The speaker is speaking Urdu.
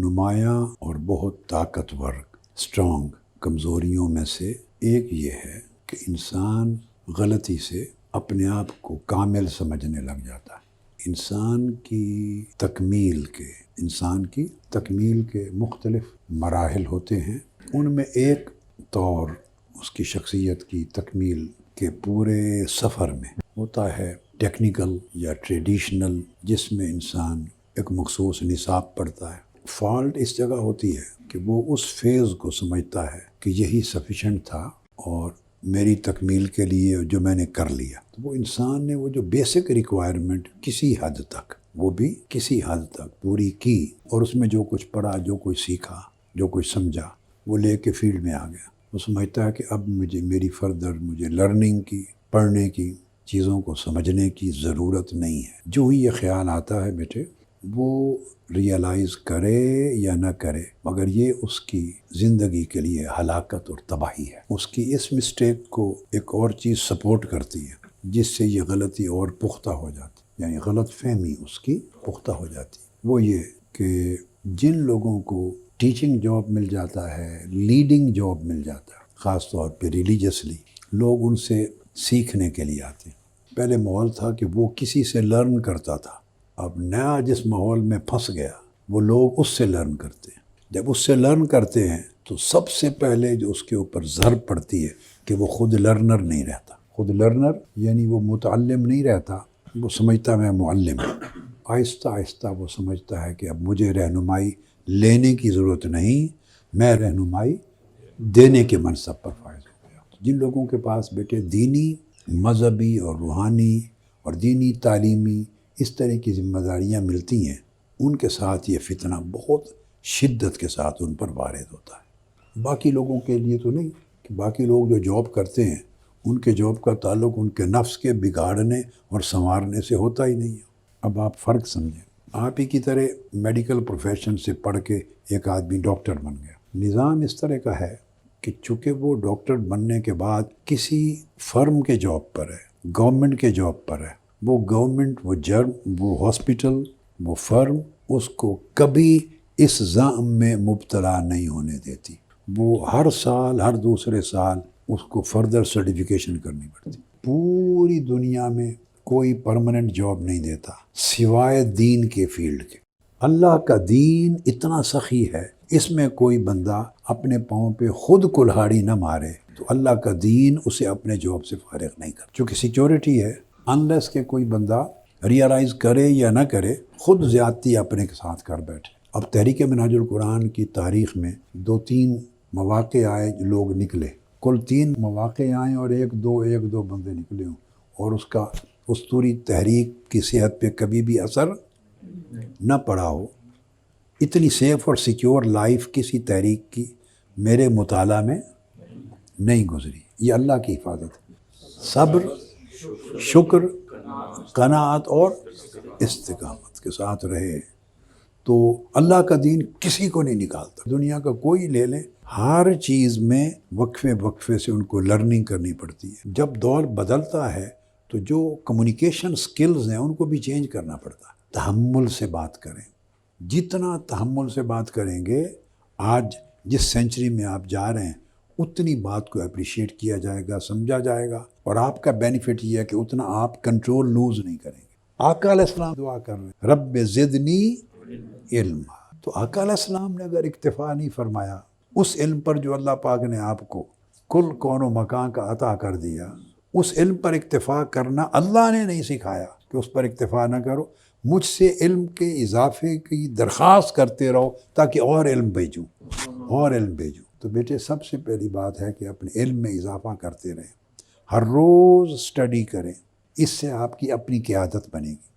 نمایاں اور بہت طاقتور اسٹرانگ کمزوریوں میں سے ایک یہ ہے کہ انسان غلطی سے اپنے آپ کو کامل سمجھنے لگ جاتا ہے۔ انسان کی تکمیل کے مختلف مراحل ہوتے ہیں۔ ان میں ایک طور اس کی شخصیت کی تکمیل کے پورے سفر میں ہوتا ہے ٹیکنیکل یا ٹریڈیشنل، جس میں انسان ایک مخصوص نصاب پڑھتا ہے۔ فالٹ اس جگہ ہوتی ہے کہ وہ اس فیز کو سمجھتا ہے کہ یہی سفیشینٹ تھا اور میری تکمیل کے لیے جو میں نے کر لیا۔ تو وہ انسان نے وہ جو بیسک ریکوائرمنٹ کسی حد تک پوری کی، اور اس میں جو کچھ پڑھا، جو کچھ سیکھا، جو کچھ سمجھا، وہ لے کے فیلڈ میں آ گیا۔ وہ سمجھتا ہے کہ اب مجھے لرننگ کی، پڑھنے کی، چیزوں کو سمجھنے کی ضرورت نہیں ہے۔ جو ہی یہ خیال آتا ہے بیٹے، وہ ریئلائز کرے یا نہ کرے، مگر یہ اس کی زندگی کے لیے ہلاکت اور تباہی ہے۔ اس کی اس مسٹیک کو ایک اور چیز سپورٹ کرتی ہے، جس سے یہ غلطی اور پختہ ہو جاتی، یعنی غلط فہمی اس کی پختہ ہو جاتی۔ وہ یہ کہ جن لوگوں کو ٹیچنگ جاب مل جاتا ہے، لیڈنگ جاب مل جاتا ہے، خاص طور پہ ریلیجیسلی، لوگ ان سے سیکھنے کے لیے آتے ہیں۔ پہلے ماحول تھا کہ وہ کسی سے لرن کرتا تھا، اب نیا جس ماحول میں پھنس گیا وہ لوگ اس سے لرن کرتے ہیں۔ جب اس سے لرن کرتے ہیں تو سب سے پہلے جو اس کے اوپر ضرب پڑتی ہے کہ وہ خود لرنر نہیں رہتا۔ خود لرنر یعنی وہ متعلم نہیں رہتا، وہ سمجھتا میں معلم ہوں۔ آہستہ آہستہ وہ سمجھتا ہے کہ اب مجھے رہنمائی لینے کی ضرورت نہیں، میں رہنمائی دینے کے منصب پر فائز ہو گیا۔ جن لوگوں کے پاس بیٹے دینی، مذہبی اور روحانی اور دینی تعلیمی اس طرح کی ذمہ داریاں ملتی ہیں، ان کے ساتھ یہ فتنہ بہت شدت کے ساتھ ان پر وارد ہوتا ہے۔ باقی لوگوں کے لیے تو نہیں، کہ باقی لوگ جو جاب کرتے ہیں ان کے جاب کا تعلق ان کے نفس کے بگاڑنے اور سنوارنے سے ہوتا ہی نہیں ہے۔ اب آپ فرق سمجھیں، آپ ہی کی طرح میڈیکل پروفیشن سے پڑھ کے ایک آدمی ڈاکٹر بن گیا۔ نظام اس طرح کا ہے کہ چونکہ وہ ڈاکٹر بننے کے بعد کسی فرم کے جاب پر ہے، گورنمنٹ کے جاب پر ہے، وہ گورنمنٹ، وہ جرم، وہ ہاسپٹل، وہ فرم اس کو کبھی اس زعم میں مبتلا نہیں ہونے دیتی۔ وہ ہر سال، ہر دوسرے سال اس کو فردر سرٹیفیکیشن کرنی پڑتی۔ پوری دنیا میں کوئی پرماننٹ جاب نہیں دیتا سوائے دین کے فیلڈ کے۔ اللہ کا دین اتنا سخی ہے، اس میں کوئی بندہ اپنے پاؤں پہ خود کلہاڑی نہ مارے تو اللہ کا دین اسے اپنے جاب سے فارغ نہیں کرتا۔ چونکہ سیکیورٹی ہے، انلیس کہ کوئی بندہ ریئلائز کرے یا نہ کرے، خود زیادتی اپنے کے ساتھ کر بیٹھے۔ اب تحریک منہاج القرآن کی تاریخ میں 2-3 مواقع آئے، لوگ نکلے، کل 3 مواقع آئیں اور ایک دو بندے نکلے ہوں، اور اس کا اسطوری تحریک کی صحت پہ کبھی بھی اثر نہ پڑا ہو۔ اتنی سیف اور سیکیور لائف کسی تحریک کی میرے مطالعہ میں نہیں گزری۔ یہ اللہ کی حفاظت ہے۔ صبر، شکر، قناعت اور استقامت کے ساتھ رہے تو اللہ کا دین کسی کو نہیں نکالتا۔ دنیا کا کوئی لے لیں، ہر چیز میں وقفے سے ان کو لرننگ کرنی پڑتی ہے۔ جب دور بدلتا ہے تو جو کمیونیکیشن سکلز ہیں ان کو بھی چینج کرنا پڑتا ہے۔ تحمل سے بات کریں، جتنا تحمل سے بات کریں گے، آج جس سینچری میں آپ جا رہے ہیں اتنی بات کو اپریشیٹ کیا جائے گا، سمجھا جائے گا، اور آپ کا بینیفٹ یہ ہے کہ اتنا آپ کنٹرول لوز نہیں کریں گے۔ آقا علیہ السلام دعا کر رہے ہیں، رب زدنی علم۔ تو آقا علیہ السلام نے اگر اکتفا نہیں فرمایا اس علم پر جو اللہ پاک نے آپ کو کل کون و مکان کا عطا کر دیا، اس علم پر اکتفا کرنا اللہ نے نہیں سکھایا کہ اس پر اکتفا نہ کرو، مجھ سے علم کے اضافے کی درخواست کرتے رہو تاکہ اور علم بھیجوں۔ تو بیٹے سب سے پہلی بات ہے کہ اپنے علم میں اضافہ کرتے رہیں، ہر روز سٹڈی کریں، اس سے آپ کی اپنی قیادت بنے گی۔